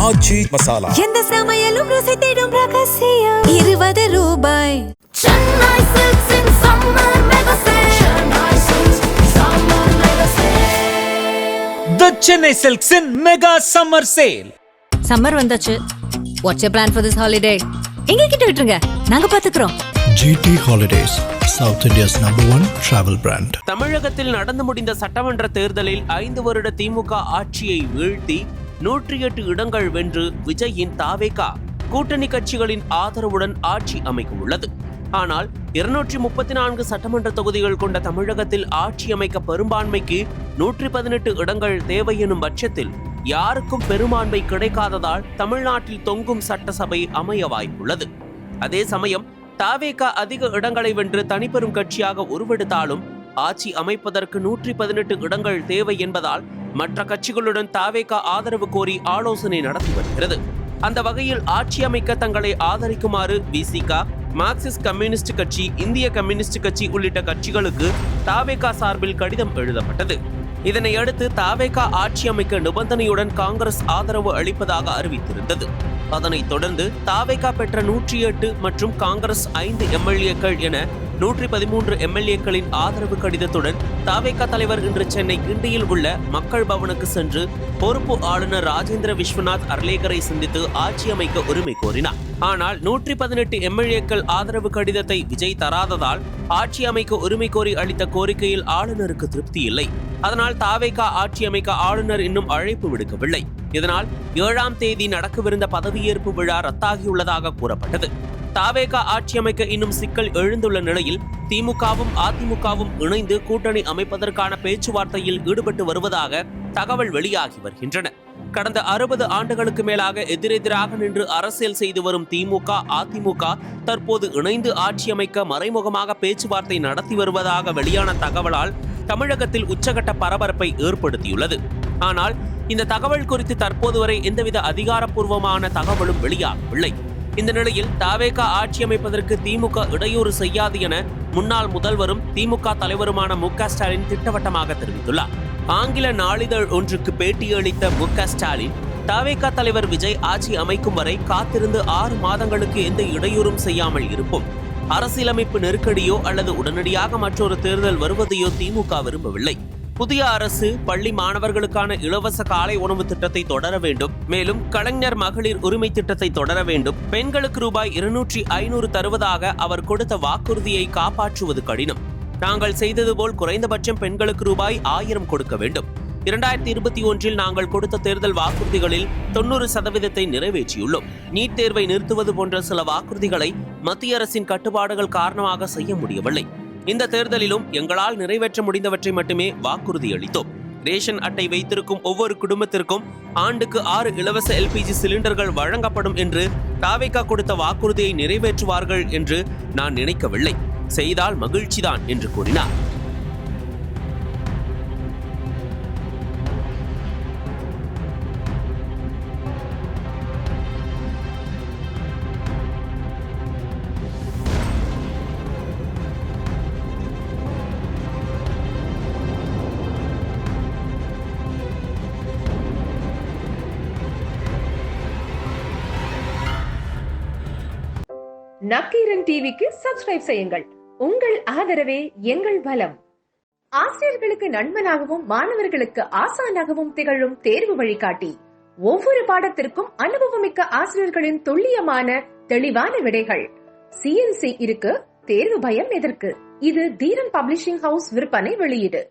ஆச்சி மசாலா. எந்த சமையலும் ருசி தேடும் ரகசியம் 20 ரூபாய். சென்னை சில்க்ஸின் summer mega sale. Chennai Silks summer mega sale. The Chennai Silks in Mega Summer Sale. Summer வந்தாச்சு. What's your plan for this holiday? எங்க கிட்ட விட்டுருங்க, நாங்க பாத்துக்கிறோம். GT Holidays, South India's #1 travel brand. தமிழகத்தில் நடந்து முடிந்த சட்டமன்ற தேர்தலில் 5 வருட திமுக ஆட்சியை வீழ்த்தி 108 இடங்கள் வென்று விஜயின் தாவேகா கூட்டணி கட்சிகளின் ஆதரவுடன் ஆட்சி அமைக்க உள்ளது. ஆனால் 234 சட்டமன்ற தொகுதிகள் கொண்ட தமிழகத்தில் ஆட்சி அமைக்க பெரும்பான்மைக்கு 118 இடங்கள் தேவை எனும் பட்சத்தில் யாருக்கும் பெரும்பான்மை கிடைக்காததால் தமிழ்நாட்டில் தொங்கும் சட்டசபை அமைய வாய்ப்புள்ளது. அதே சமயம் தாவேகா அதிக இடங்களை வென்று தனிப்பெரும் கட்சியாக உருவெடுத்தாலும் ஆட்சி அமைப்பதற்கு 118 இடங்கள் தேவை என்பதால் மற்ற கட்சிகளுடன் தாவேகா ஆதரவு கோரி ஆலோசனை நடத்தி வருகிறது. அந்த வகையில் ஆட்சி அமைக்க தங்களை ஆதரிக்குமாறு விசிக, மார்க்சிஸ்ட் கம்யூனிஸ்ட் கட்சி, இந்திய கம்யூனிஸ்ட் கட்சி உள்ளிட்ட கட்சிகளுக்கு தாவேகா சார்பில் கடிதம் எழுதப்பட்டது. இதனையடுத்து தாவேகா ஆட்சி அமைக்க நிபந்தனையுடன் காங்கிரஸ் ஆதரவு அளிப்பதாக அறிவித்திருந்தது. அதனைத் தொடர்ந்து தாவேகா பெற்ற 108 மற்றும் காங்கிரஸ் 5 எம்எல்ஏக்கள் என 113 எம்எல்ஏக்களின் ஆதரவு கடிதத்துடன் தாவேகா தலைவர் இன்று சென்னை கிண்டியில் உள்ள மக்கள் பவனுக்கு சென்று பொறுப்பு ஆளுநர் ராஜேந்திர விஸ்வநாத் அர்லேகரை சந்தித்து ஆட்சி அமைக்க உரிமை கோரினார். ஆனால் 118 எம்எல்ஏக்கள் ஆதரவு கடிதத்தை விஜய் தராததால் ஆட்சி அமைக்க உரிமை கோரி அளித்த கோரிக்கையில் ஆளுநருக்கு திருப்தி இல்லை. அதனால் தாவேகா ஆட்சி அமைக்க ஆளுநர் இன்னும் அழைப்பு விடுக்கவில்லை. இதனால் 7ஆம் தேதி நடக்கவிருந்த பதவியேற்பு விழா ரத்தாகியுள்ளதாக கூறப்பட்டது. தாவேகா ஆட்சி அமைக்க இன்னும் சிக்கல் எழுந்துள்ள நிலையில் திமுகவும் அதிமுகவும் இணைந்து கூட்டணி அமைப்பதற்கான பேச்சுவார்த்தையில் ஈடுபட்டு வருவதாக தகவல் வெளியாகி வருகின்றன. கடந்த 60 ஆண்டுகளுக்கு மேலாக எதிரெதிராக நின்று அரசியல் செய்து வரும் திமுக, அதிமுக தற்போது இணைந்து ஆட்சி அமைக்க மறைமுகமாக பேச்சுவார்த்தை நடத்தி வருவதாக வெளியான தகவலால் தமிழகத்தில் உச்சகட்ட பரபரப்பை ஏற்படுத்தியுள்ளது. ஆனால் இந்த தகவல் குறித்து தற்போது வரை எந்தவித அதிகாரப்பூர்வமான தகவலும் வெளியாகவில்லை. இந்த நிலையில் தாவேகா ஆட்சி அமைப்பதற்கு திமுக இடையூறு செய்யாது என முன்னாள் முதல்வரும் திமுக தலைவருமான மு.க. ஸ்டாலின் திட்டவட்டமாக தெரிவித்துள்ளார். ஆங்கில நாளிதழ் ஒன்றுக்கு பேட்டியளித்த மு.க. ஸ்டாலின் தாவேகா தலைவர் விஜய் ஆட்சி அமைக்கும் வரை காத்திருந்து 6 மாதங்களுக்கு எந்த இடையூறும் செய்யாமல் இருப்போம். அரசியலமைப்பு நெருக்கடியோ அல்லது உடனடியாக மற்றொரு தேர்தல் வருவதையோ திமுக விரும்பவில்லை. புதிய அரசு பள்ளி மாணவர்களுக்கான இலவச காலை உணவு திட்டத்தை தொடர வேண்டும். மேலும் கலைஞர் மகளிர் உரிமை திட்டத்தை தொடர வேண்டும். பெண்களுக்கு ரூபாய் 200-500 தருவதாக அவர் கொடுத்த வாக்குறுதியை காப்பாற்றுவது கடினம். நாங்கள் செய்தது போல் குறைந்தபட்சம் பெண்களுக்கு ரூபாய் 1000 கொடுக்க வேண்டும். 2021 நாங்கள் கொடுத்த தேர்தல் வாக்குறுதிகளில் 90% நிறைவேற்றியுள்ளோம். நீட் தேர்வை நிறுத்துவது போன்ற சில வாக்குறுதிகளை மத்திய அரசின் கட்டுப்பாடுகள் காரணமாக செய்ய முடியவில்லை. இந்த தேர்தலிலும் எங்களால் நிறைவேற்ற முடிந்தவற்றை மட்டுமே வாக்குறுதி அளித்தோம். ரேஷன் அட்டை வைத்திருக்கும் ஒவ்வொரு குடும்பத்திற்கும் ஆண்டுக்கு 6 இலவச எல்பிஜி சிலிண்டர்கள் வழங்கப்படும் என்று தாவேகா கொடுத்த வாக்குறுதியை நிறைவேற்றுவார்கள் என்று நான் நினைக்கவில்லை. செய்தால் மகிழ்ச்சிதான் என்று கூறினார். நக்கீரன் டிவிக்கு சப்ஸ்கிரைப் செய்யுங்கள். உங்கள் ஆதரவே எங்கள் பலம். ஆசிரியர்களுக்கு நண்பனாகவும் மாணவர்களுக்கு ஆசானாகவும் திகழும் தேர்வு வழிகாட்டி. ஒவ்வொரு பாடத்திற்கும் அனுபவமிக்க ஆசிரியர்களின் துல்லியமான தெளிவான விடைகள். CNC இருக்கு, தேர்வு பயம் எதற்கு? இது தீரன் பப்ளிஷிங் ஹவுஸ் விற்பனை வெளியீடு.